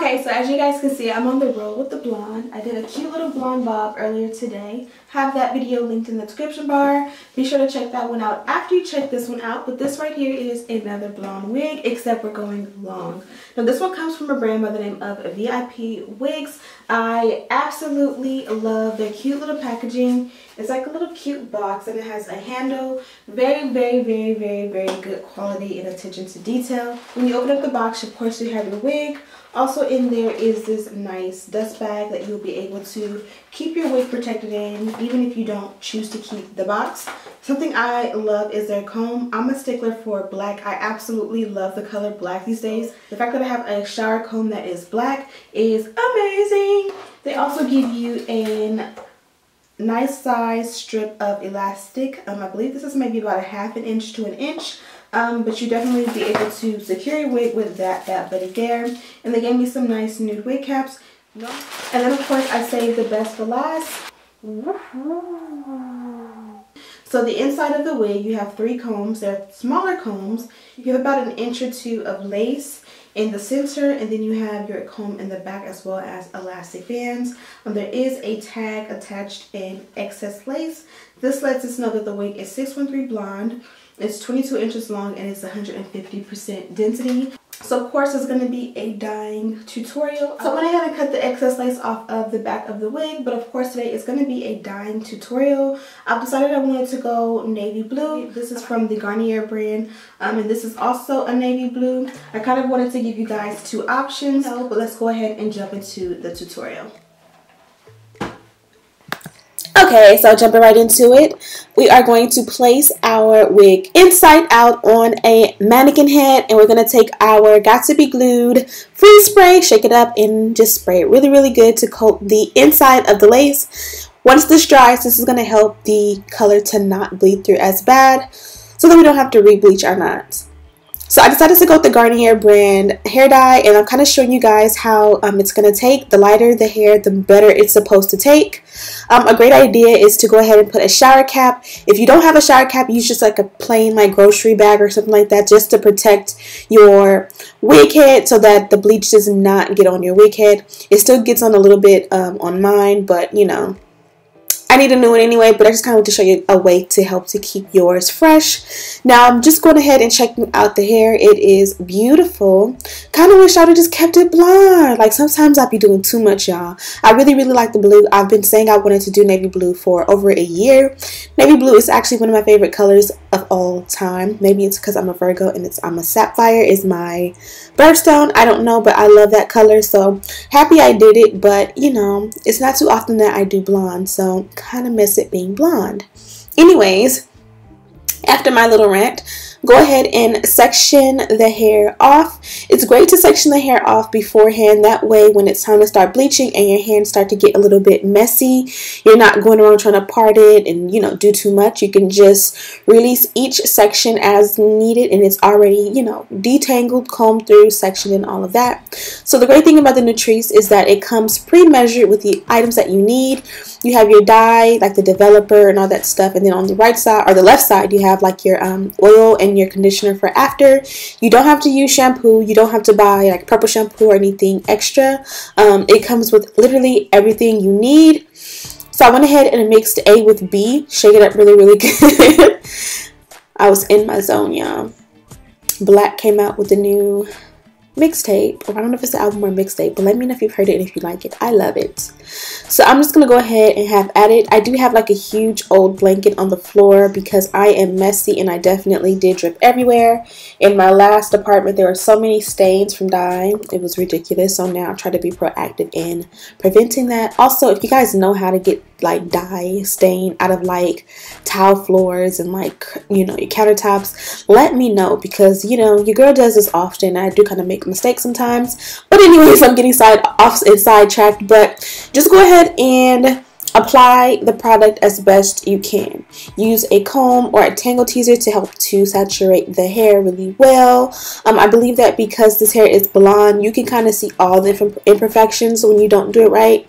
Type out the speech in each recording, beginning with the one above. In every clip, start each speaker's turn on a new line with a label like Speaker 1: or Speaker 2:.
Speaker 1: Okay, so as you guys can see, I'm on the roll with the blonde. I did a cute little blonde bob earlier today. Have that video linked in the description bar. Be sure to check that one out after you check this one out. But this right here is another blonde wig, except we're going long. Now this one comes from a brand by the name of VIP Wigs. I absolutely love their cute little packaging. It's like a little cute box and it has a handle. Very good quality and attention to detail. When you open up the box, of course, you have your wig. Also in there is this nice dust bag that you'll be able to keep your wig protected in, even if you don't choose to keep the box. Something I love is their comb. I'm a stickler for black. I absolutely love the color black these days. The fact that I have a shower comb that is black is amazing. They also give you a nice size strip of elastic. I believe this is maybe about a ½ inch to an inch. But you definitely be able to secure your wig with that buddy there. And they gave me some nice nude wig caps. And then of course I saved the best for last. So the inside of the wig, you have 3 combs. They're smaller combs. You have about an inch or 2 of lace in the center, and then you have your comb in the back as well as elastic bands. There is a tag attached in excess lace. This lets us know that the wig is 613 blonde. It's 22 inches long and it's 150% density. So of course it's going to be a dyeing tutorial. So I went ahead and cut the excess lace off of the back of the wig, but of course today it's going to be a dyeing tutorial. I've decided I wanted to go navy blue. This is from the Garnier brand, and this is also a navy blue. I kind of wanted to give you guys 2 options, but let's go ahead and jump into the tutorial. Okay, so jumping right into it, we are going to place our wig inside out on a mannequin head, and we're going to take our Got To Be Glued freeze spray, shake it up, and just spray it really good to coat the inside of the lace. Once this dries, this is going to help the color to not bleed through as bad, so that we don't have to re-bleach our knots. So I decided to go with the Garnier brand hair dye, and I'm kind of showing you guys how it's going to take. The lighter the hair, the better it's supposed to take. A great idea is to go ahead and put a shower cap. If you don't have a shower cap, use just like a plain like grocery bag or something like that, just to protect your wig head so that the bleach does not get on your wig head. It still gets on a little bit on mine, but you know, I need a new one anyway, but I just kind of want to show you a way to help to keep yours fresh. Now I'm just going ahead and checking out the hair. It is beautiful. Kind of wish I would have just kept it blonde. Like sometimes I'd be doing too much, y'all. I really like the blue. I've been saying I wanted to do navy blue for over a year. Navy blue is actually one of my favorite colors of all time. Maybe it's because I'm a Virgo and I'm a sapphire is my birthstone. I don't know, but I love that color. So happy I did it, but you know, it's not too often that I do blonde, so kind of miss it being blonde. Anyways, after my little rant, go ahead and section the hair off. It's great to section the hair off beforehand. That way when it's time to start bleaching and your hands start to get a little bit messy, you're not going around trying to part it and, you know, do too much. You can just release each section as needed, and it's already, you know, detangled, combed through, sectioned, and all of that. So the great thing about the Nutrice is that it comes pre-measured with the items that you need. You have your dye, like the developer and all that stuff, and then on the right side or the left side you have like your oil and your conditioner for after. You don't have to use shampoo. You don't have to buy like purple shampoo or anything extra. It comes with literally everything you need. So I went ahead and mixed A with B, shake it up really good. I was in my zone, y'all. Black came out with a new mixtape, or I don't know if it's an album or mixtape, but let me know if you've heard it and if you like it. I love it. So I'm just gonna go ahead and have at it. I do have like a huge old blanket on the floor because I am messy and I definitely did drip everywhere. In my last apartment there were so many stains from dye, it was ridiculous. So now I try to be proactive in preventing that. Also, if you guys know how to get like dye stain out of like tile floors and like, you know, your countertops, let me know, because you know your girl does this often. I do kind of make mistakes sometimes, but anyways, I'm getting sidetracked. But just go ahead and apply the product as best you can. Use a comb or a tangle teaser to help to saturate the hair really well. I believe that because this hair is blonde, you can kind of see all the imperfections when you don't do it right.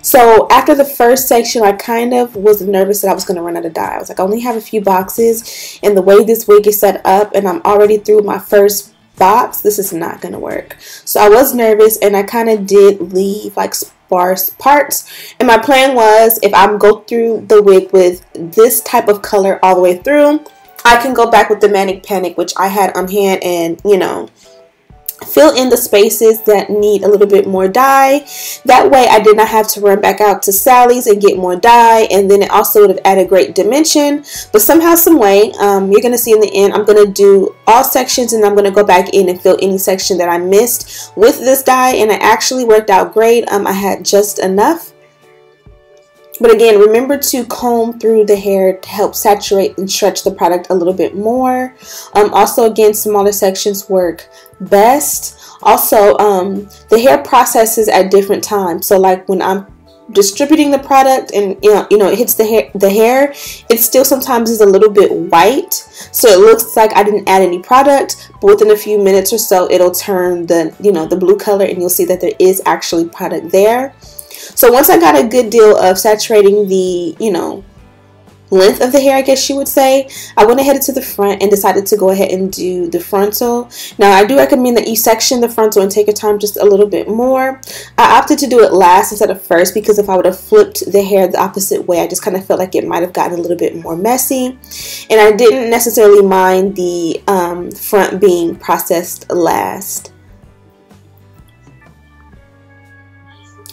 Speaker 1: So after the first section, I kind of was nervous that I was going to run out of dye. I was like, I only have a few boxes, and the way this wig is set up, and I'm already through my first bops, this is not going to work. So I was nervous, and I kind of did leave like sparse parts. And my plan was, if I go through the wig with this type of color all the way through, I can go back with the Manic Panic, which I had on hand, and, you know, fill in the spaces that need a little bit more dye. That way I did not have to run back out to Sally's and get more dye, and then it also would have added great dimension. But somehow, some way, you're going to see in the end, I'm going to do all sections, and I'm going to go back in and fill any section that I missed with this dye, and it actually worked out great. I had just enough. But again, remember to comb through the hair to help saturate and stretch the product a little bit more. Also, again, smaller sections work best. Also, the hair processes at different times. So like when I'm distributing the product and you know it hits the hair, it still sometimes is a little bit white, so it looks like I didn't add any product, but within a few minutes or so it'll turn the blue color, and you'll see that there is actually product there. So once I got a good deal of saturating the, length of the hair, I guess you would say, I went ahead to the front and decided to go ahead and do the frontal. Now, I do recommend that you section the frontal and take your time just a little bit more. I opted to do it last instead of first, because if I would have flipped the hair the opposite way, I just kind of felt like it might have gotten a little bit more messy. And I didn't necessarily mind the front being processed last.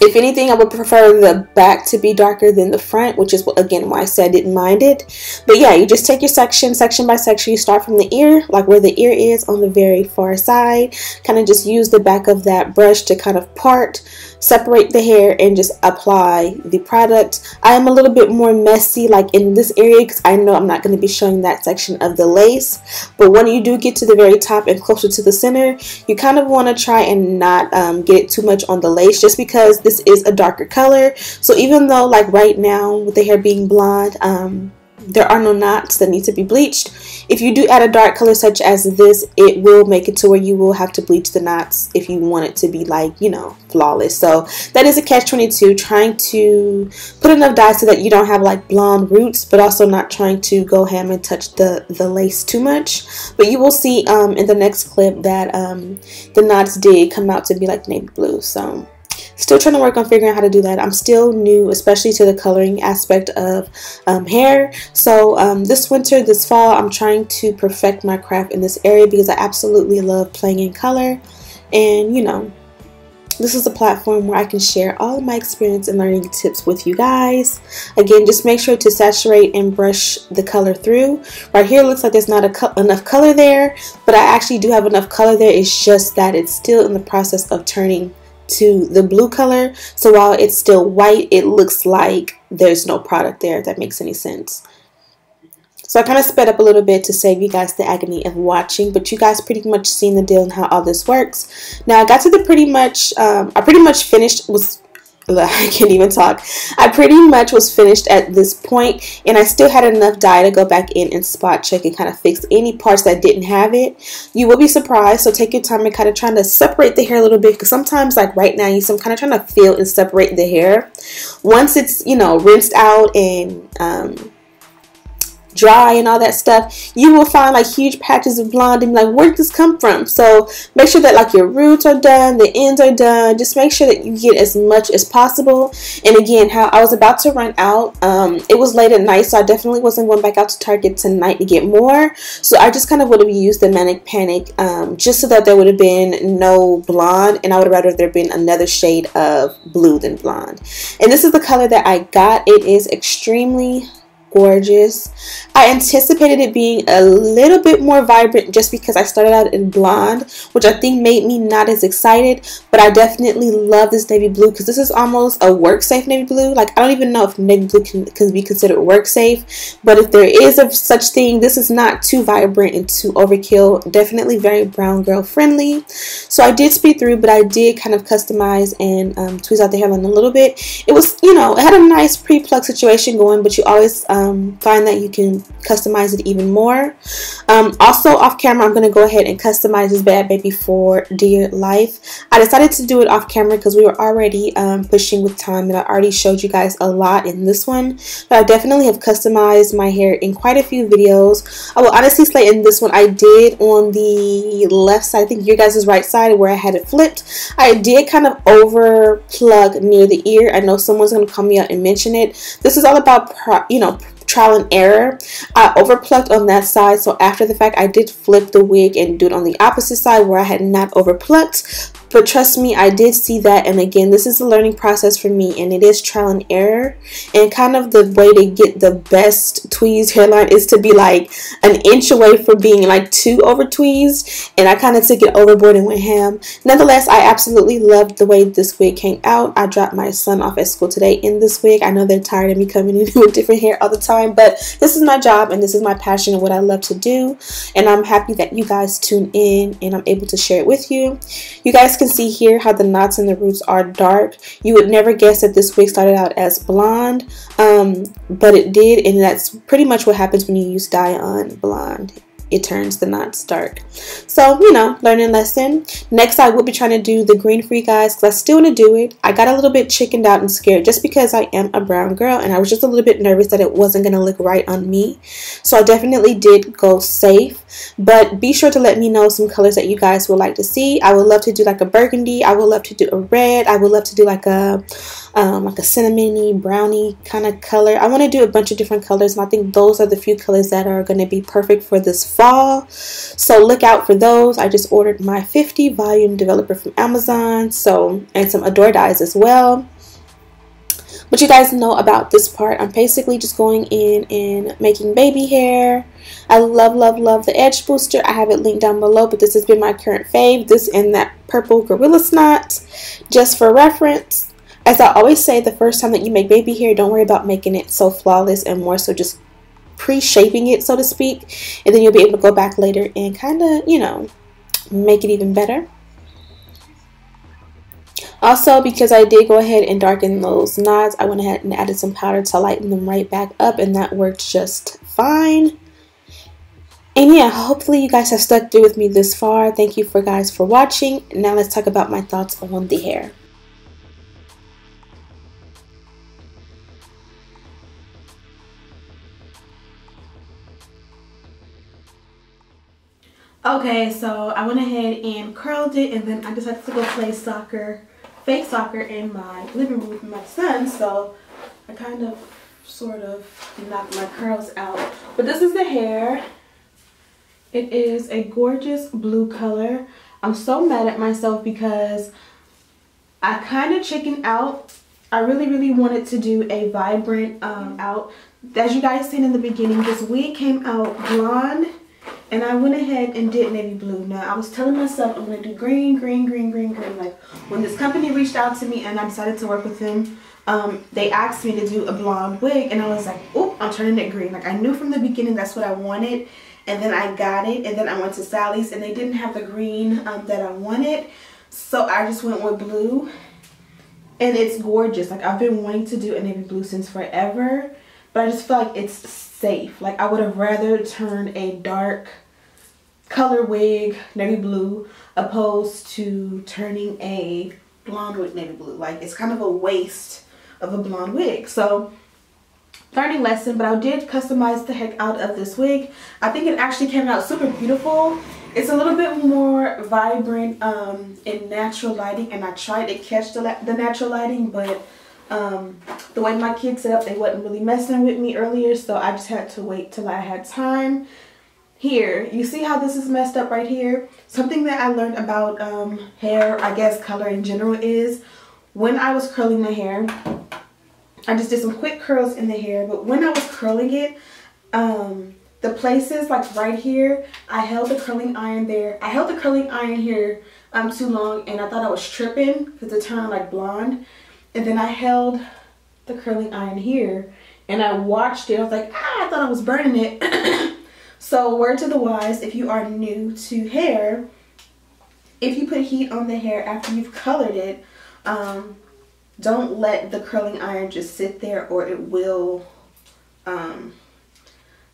Speaker 1: If anything, I would prefer the back to be darker than the front, which is, again, why I said I didn't mind it. But yeah, you just take your section by section. You start from the ear, like where the ear is on the very far side. Kind of just use the back of that brush to kind of part, separate the hair, and just apply the product. I am a little bit more messy like in this area, because I know I'm not going to be showing that section of the lace. But when you do get to the very top and closer to the center, you kind of want to try and not get too much on the lace, just because this is a darker color. So even though like right now with the hair being blonde, there are no knots that need to be bleached, if you do add a dark color such as this, it will make it to where you will have to bleach the knots if you want it to be like, flawless. So that is a catch-22, trying to put enough dye so that you don't have like blonde roots, but also not trying to go ham and touch the lace too much. But you will see in the next clip that the knots did come out to be like navy blue. So still trying to work on figuring out how to do that. I'm still new, especially to the coloring aspect of hair. So this winter, this fall, I'm trying to perfect my craft in this area, because I absolutely love playing in color. And this is a platform where I can share all of my experience and learning tips with you guys. Again, just make sure to saturate and brush the color through. Right here, it looks like there's not enough color there, but I actually do have enough color there. It's just that it's still in the process of turning to the blue color. So while it's still white, it looks like there's no product there, if that makes any sense. So I kind of sped up a little bit to save you guys the agony of watching, but you guys pretty much seen the deal and how all this works. Now I got to the I pretty much finished, I can't even talk. I pretty much was finished at this point, and I still had enough dye to go back in and spot check and kind of fix any parts that didn't have it. You will be surprised, so take your time and kind of trying to separate the hair a little bit, because sometimes like right now I'm kind of trying to feel and separate the hair. Once it's rinsed out and dry and all that stuff, you will find like huge patches of blonde and be like, where did this come from? So make sure that like your roots are done, the ends are done. Just make sure that you get as much as possible. And again, how I was about to run out, it was late at night, so I definitely wasn't going back out to Target tonight to get more. So I just kind of would have used the Manic Panic just so that there would have been no blonde, and I would have rather there been another shade of blue than blonde. And this is the color that I got. It is extremely gorgeous. I anticipated it being a little bit more vibrant just because I started out in blonde, which I think made me not as excited, but I definitely love this navy blue, because this is almost a work safe navy blue. Like, I don't even know if navy blue can be considered work safe, but if there is a such thing, this is not too vibrant and too overkill. Definitely very brown girl friendly. So I did speed through, but I did kind of customize and tweeze out the hairline a little bit. It was, it had a nice pre-plug situation going, but you always find that you can customize it even more. Also off camera, I'm going to go ahead and customize this bad baby for dear life. I decided to do it off camera because we were already pushing with time, and I already showed you guys a lot in this one, but I definitely have customized my hair in quite a few videos. I will honestly say in this one I did on the left side, I think your guys' right side where I had it flipped, I did kind of over plug near the ear. I know someone's going to call me out and mention it. This is all about trial and error. I over plugged on that side, so after the fact I did flip the wig and do it on the opposite side where I had not over plucked. But trust me, I did see that, and again, this is a learning process for me, and it is trial and error. And kind of the way to get the best tweezed hairline is to be like an inch away from being like too over tweezed, and I kind of took it overboard and went ham. Nonetheless, I absolutely loved the way this wig came out. I dropped my son off at school today in this wig. I know they're tired of me coming in with different hair all the time, but this is my job and this is my passion and what I love to do, and I'm happy that you guys tune in and I'm able to share it with you. You guys can see here how the knots and the roots are dark. You would never guess that this wig started out as blonde, but it did, and that's pretty much what happens when you use dye on blonde. It turns the knots dark. So, learning lesson. Next, I will be trying to do the green for you guys because I still want to do it. I got a little bit chickened out and scared just because I am a brown girl, and I was just a little bit nervous that it wasn't going to look right on me. So I definitely did go safe, but be sure to let me know some colors that you guys would like to see. I would love to do like a burgundy. I would love to do a red. I would love to do like a cinnamony, brownie kind of color. I want to do a bunch of different colors, and I think those are the few colors that are going to be perfect for this fall. So look out for those. I just ordered my 50 volume developer from Amazon, and some Adore dyes as well. But you guys know about this part. I'm basically just going in and making baby hair. I love, love, love the edge booster. I have it linked down below, but this has been my current fave. This and that purple Gorilla Snot, just for reference. As I always say, the first time that you make baby hair, don't worry about making it so flawless, and more so just pre-shaping it, so to speak, and then you'll be able to go back later and kind of, make it even better. Also, because I did go ahead and darken those knots, I went ahead and added some powder to lighten them right back up, and that worked just fine. And yeah, hopefully you guys have stuck through with me this far. Thank you guys for watching. Now let's talk about my thoughts on the hair. Okay, so I went ahead and curled it, and then I decided to go play soccer, fake soccer, in my living room with my son. So I kind of, sort of knocked my curls out. But this is the hair. It is a gorgeous blue color. I'm so mad at myself because I kind of chickened out. I really, really wanted to do a vibrant out. As you guys seen in the beginning, this wig came out blonde, and I went ahead and did navy blue. Now, I was telling myself I'm going to do green, green, green, green, green. Like, when this company reached out to me and I decided to work with them, they asked me to do a blonde wig, and I was like, oh, I'm turning it green. Like, I knew from the beginning that's what I wanted, and then I got it, and then I went to Sally's, and they didn't have the green that I wanted, so I just went with blue, and it's gorgeous. Like, I've been wanting to do a navy blue since forever, but I just feel like it's safe. Like, I would have rather turned a dark color wig navy blue opposed to turning a blonde wig navy blue. Like, it's kind of a waste of a blonde wig. So learning lesson, but I did customize the heck out of this wig. I think it actually came out super beautiful. It's a little bit more vibrant in natural lighting, and I tried to catch the natural lighting, but the way my kids set up, they wasn't really messing with me earlier, so I just had to wait till I had time. Here, you see how this is messed up right here? Something that I learned about hair, I guess color in general, is when I was curling the hair, I just did some quick curls in the hair, but when I was curling it, the places like right here, I held the curling iron there. I held the curling iron here too long, and I thought I was tripping because it turned like blonde. And then I held the curling iron here, and I watched it. I was like, I thought I was burning it. So word to the wise, if you are new to hair, if you put heat on the hair after you've colored it, don't let the curling iron just sit there, or it will I'm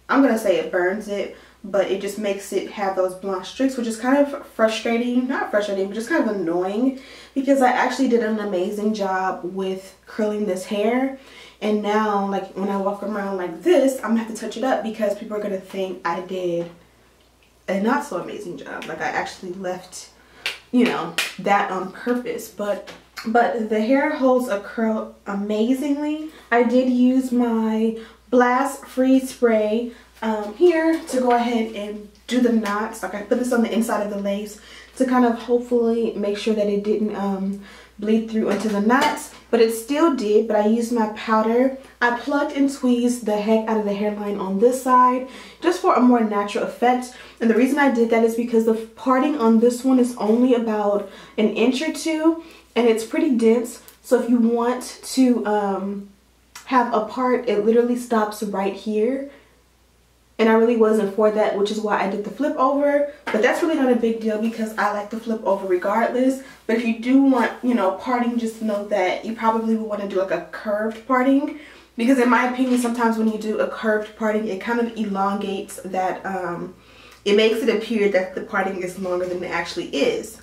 Speaker 1: gonna say it burns it, but it just makes it have those blonde streaks, which is kind of frustrating. Not frustrating, but just kind of annoying, because I actually did an amazing job with curling this hair. And now, like, when I walk around like this, I'm gonna have to touch it up because people are gonna think I did a not so amazing job. Like, I actually left, you know, that on purpose. But the hair holds a curl amazingly. I did use my Blast Freeze Spray here to go ahead and do the knots. Like, I put this on the inside of the lace to kind of hopefully make sure that it didn't bleed through into the knots, but it still did. But I used my powder. I plucked and tweezed the heck out of the hairline on this side just for a more natural effect. And the reason I did that is because the parting on this one is only about an inch or two, and it's pretty dense. So if you want to have a part, it literally stops right here. And I really wasn't for that, which is why I did the flip over. But that's really not a big deal because I like the flip over regardless. But if you do want, you know, parting, just know that you probably would want to do like a curved parting. Because in my opinion, sometimes when you do a curved parting, it kind of elongates that, it makes it appear that the parting is longer than it actually is.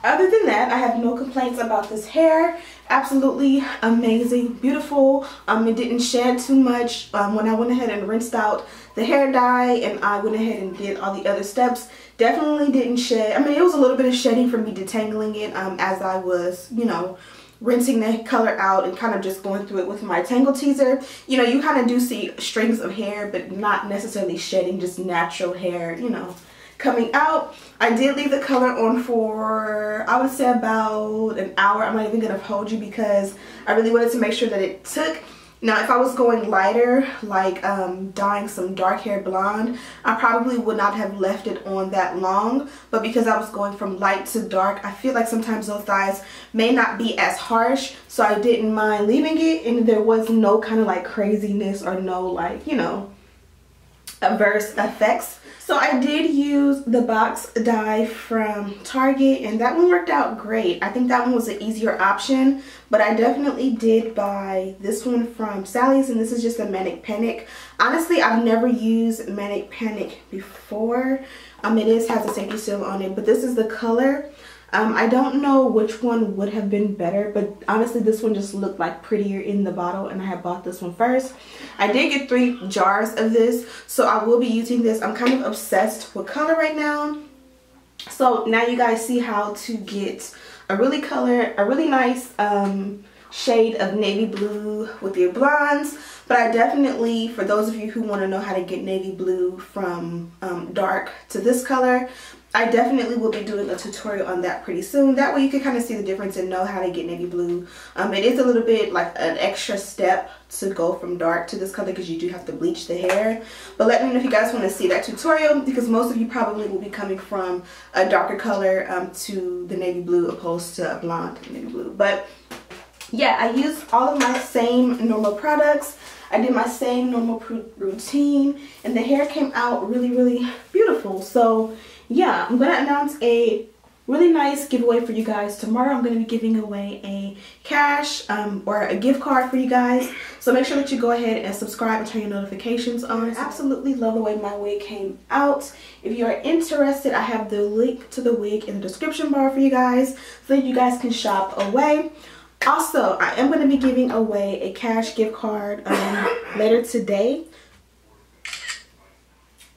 Speaker 1: Other than that, I have no complaints about this hair. Absolutely amazing, beautiful. It didn't shed too much when I went ahead and rinsed out the hair dye and I went ahead and did all the other steps. Definitely didn't shed. I mean, it was a little bit of shedding from me detangling it as I was, you know, rinsing the color out and kind of just going through it with my tangle teaser. You know, you kind of do see strings of hair, but not necessarily shedding, just natural hair, you know, coming out. I did leave the color on for, I would say, about an hour. I'm not even gonna hold you because I really wanted to make sure that it took. Now, if I was going lighter, like dyeing some dark hair blonde, I probably would not have left it on that long. But because I was going from light to dark, I feel like sometimes those dyes may not be as harsh. So I didn't mind leaving it, and there was no kind of like craziness or no, like, you know, adverse effects. So I did use the box dye from Target, and that one worked out great. I think that one was an easier option, but I definitely did buy this one from Sally's, and this is just a Manic Panic. Honestly, I've never used Manic Panic before. It has a safety seal on it, but this is the color. I don't know which one would have been better, but honestly this one just looked like prettier in the bottle, and I had bought this one first. I did get 3 jars of this, so I will be using this. I'm kind of obsessed with color right now. So now you guys see how to get a really nice shade of navy blue with your blondes. But I definitely, for those of you who want to know how to get navy blue from dark to this color, I definitely will be doing a tutorial on that pretty soon. That way you can kind of see the difference and know how to get navy blue. It is a little bit like an extra step to go from dark to this color because you do have to bleach the hair. But let me know if you guys want to see that tutorial, because most of you probably will be coming from a darker color to the navy blue opposed to a blonde navy blue. But yeah, I used all of my same normal products. I did my same normal routine, and the hair came out really, really beautiful. So yeah, I'm gonna announce a really nice giveaway for you guys tomorrow. I'm gonna be giving away a cash or a gift card for you guys. So make sure that you go ahead and subscribe and turn your notifications on. I absolutely love the way my wig came out. If you are interested, I have the link to the wig in the description bar for you guys, so that you guys can shop away. Also, I am going to be giving away a cash gift card later today.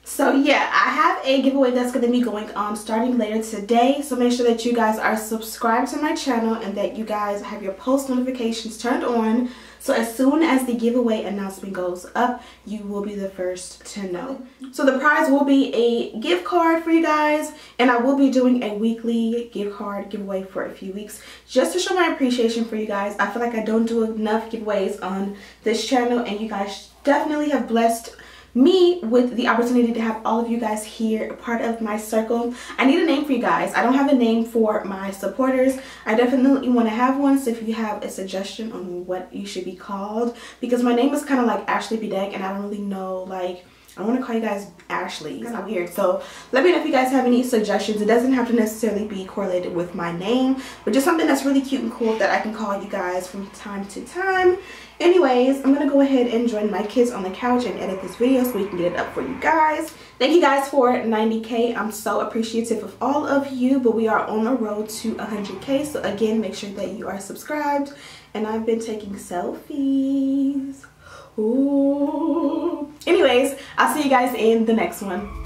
Speaker 1: So yeah, I have a giveaway that's going to be going on starting later today. So make sure that you guys are subscribed to my channel and that you guys have your post notifications turned on. So as soon as the giveaway announcement goes up, you will be the first to know. So the prize will be a gift card for you guys, and I will be doing a weekly gift card giveaway for a few weeks just to show my appreciation for you guys. I feel like I don't do enough giveaways on this channel, and you guys definitely have blessed me with the opportunity to have all of you guys here, a part of my circle. I need a name for you guys. I don't have a name for my supporters. I definitely want to have one, so if you have a suggestion on what you should be called, because my name is kind of like Ashley Bedeck, and I don't really know like I want to call you guys Ashleys. I'm weird. So let me know if you guys have any suggestions. It doesn't have to necessarily be correlated with my name, but just something that's really cute and cool that I can call you guys from time to time. Anyways, I'm going to go ahead and join my kids on the couch and edit this video so we can get it up for you guys. Thank you guys for 90K. I'm so appreciative of all of you, but we are on the road to 100K. So again, make sure that you are subscribed. And I've been taking selfies. Ooh. Anyways, I'll see you guys in the next one.